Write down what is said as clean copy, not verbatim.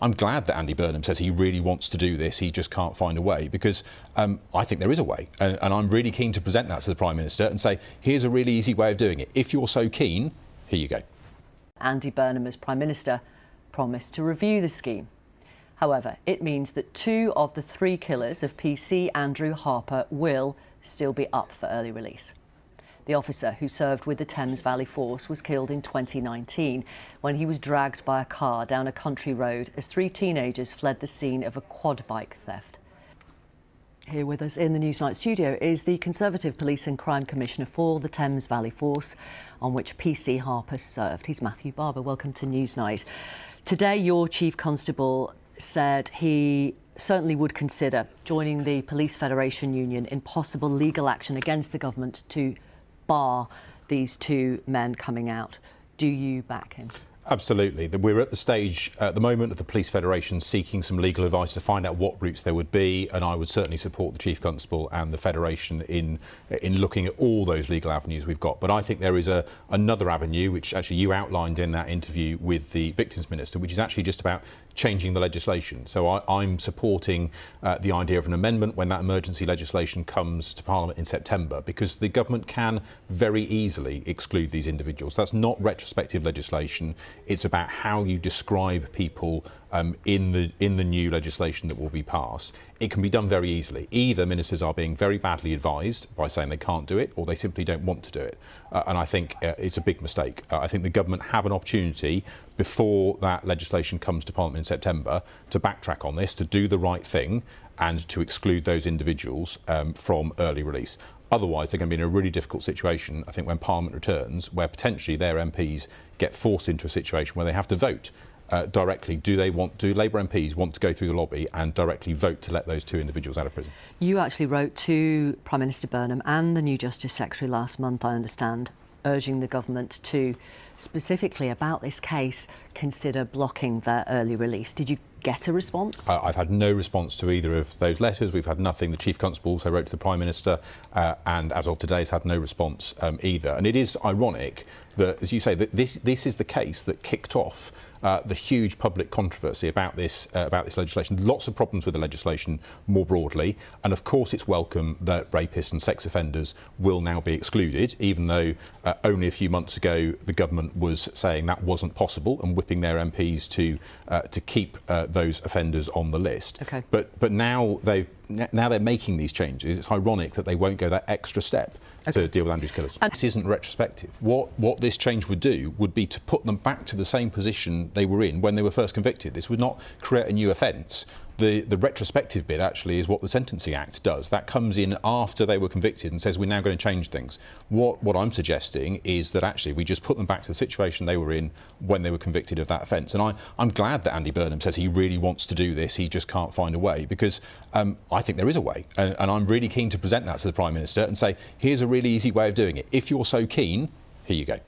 I'm glad that Andy Burnham says he really wants to do this, he just can't find a way, because I think there is a way, and I'm really keen to present that to the Prime Minister and say, here's a really easy way of doing it. If you're so keen, here you go. Andy Burnham, as Prime Minister, promised to review the scheme. However, it means that 2 of the 3 killers of PC Andrew Harper will still be up for early release. The officer who served with the Thames Valley Force was killed in 2019 when he was dragged by a car down a country road as 3 teenagers fled the scene of a quad bike theft. Here with us in the Newsnight studio is the Conservative Police and Crime Commissioner for the Thames Valley Force, on which PC Harper served. He's Matthew Barber. Welcome to Newsnight. Today, your Chief Constable said he certainly would consider joining the Police Federation Union in possible legal action against the government to bar these 2 men coming out. Do you back him? Absolutely. We're at the stage at the moment of the Police Federation seeking some legal advice to find out what routes there would be, and I would certainly support the Chief Constable and the Federation in looking at all those legal avenues we've got. But I think there is another avenue, which actually you outlined in that interview with the Victims Minister, which is actually just about changing the legislation. So I'm supporting the idea of an amendment when that emergency legislation comes to Parliament in September, because the government can very easily exclude these individuals. That's not retrospective legislation. It's about how you describe people in the new legislation that will be passed. It can be done very easily. Either ministers are being very badly advised by saying they can't do it, or they simply don't want to do it. And I think it's a big mistake. I think the government have an opportunity before that legislation comes to Parliament in September to backtrack on this, to do the right thing and to exclude those individuals from early release. Otherwise, they're going to be in a really difficult situation, I think, when Parliament returns, where potentially their MPs get forced into a situation where they have to vote directly. Do Labour MPs want to go through the lobby and directly vote to let those 2 individuals out of prison? You actually wrote to Prime Minister Burnham and the new Justice Secretary last month, I understand, urging the government to, specifically about this case, consider blocking their early release. Did you get a response? I've had no response to either of those letters. We've had nothing. The Chief Constable also wrote to the Prime Minister, and as of today has had no response either. And it is ironic that, as you say, that this is the case that kicked off the huge public controversy about this legislation. Lots of problems with the legislation more broadly, and of course it's welcome that rapists and sex offenders will now be excluded, even though only a few months ago the government was saying that wasn't possible and whipping their MPs to keep those offenders on the list. Okay. But now they're making these changes. It's ironic that they won't go that extra step to deal with Andrew's killers. And this isn't retrospective. What this change would do would be to put them back to the same position they were in when they were first convicted. This would not create a new offence. The retrospective bit actually is what the Sentencing Act does. That comes in after they were convicted and says we're now going to change things. What I'm suggesting is that actually we just put them back to the situation they were in when they were convicted of that offence. And I'm glad that Andy Burnham says he really wants to do this, he just can't find a way, because I think there is a way. And I'm really keen to present that to the Prime Minister and say, here's a really easy way of doing it. If you're so keen, here you go.